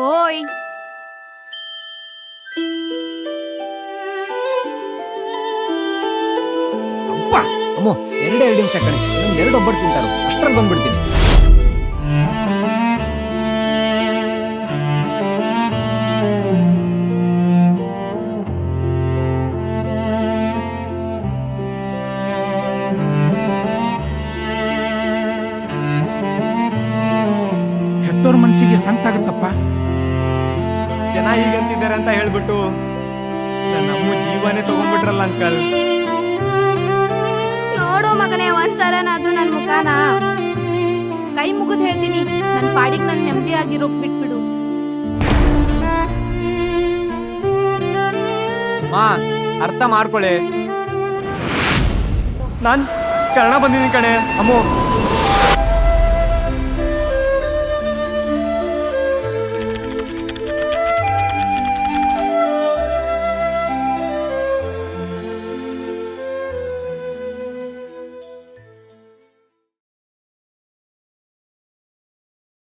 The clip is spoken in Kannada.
ಓಯ್ ಅಪ್ಪ ಅಮ್ಮೋ 2 ನಿಮಿಷ ಕಣೆ, ನಂಗೆ 2 ಒಬ್ಬಟ್ಟು ತಿಂತಾರೋ ಅಷ್ಟ್ರಲ್ಲಿ ಬಂದ್ಬಿಡ್ತೀನಿ. ಹೆತ್ತೋರ್ ಮನ್ಸಿಗೆ ಸಂಕಟಾಗತ್ತಪ್ಪ. ಜನ ಹೀಗಂತಿದ್ದಾರೆ ಅಂತ ಹೇಳ್ಬಿಟ್ಟು ನನ್ನ ಅಮ್ಮ ಜೀವನೇ ತಗೊಂಡ್ಬಿಟ್ರಲ್ಲ ಅಂಕಲ್. ನೋಡು ಮಗನೇ, ಒಂದ್ಸಲನಾದ್ರೂ ನನ್ ಮುಖಾನ ಕೈ ಮುಗಿದ್ ಹೇಳ್ತೀನಿ, ನನ್ ಪಾಡಿಗೆ ನನ್ ನೆಮ್ಮದಿಯಾಗಿರೋಕ್ ಬಿಟ್ಬಿಡು. ಮಾ, ಅರ್ಥ ಮಾಡ್ಕೊಳ್ಳಿ, ನಾನ್ ಕನ್ನಡ ಬಂದಿದ್ದೀನಿ ಕಣೆ ಅಮ್ಮು.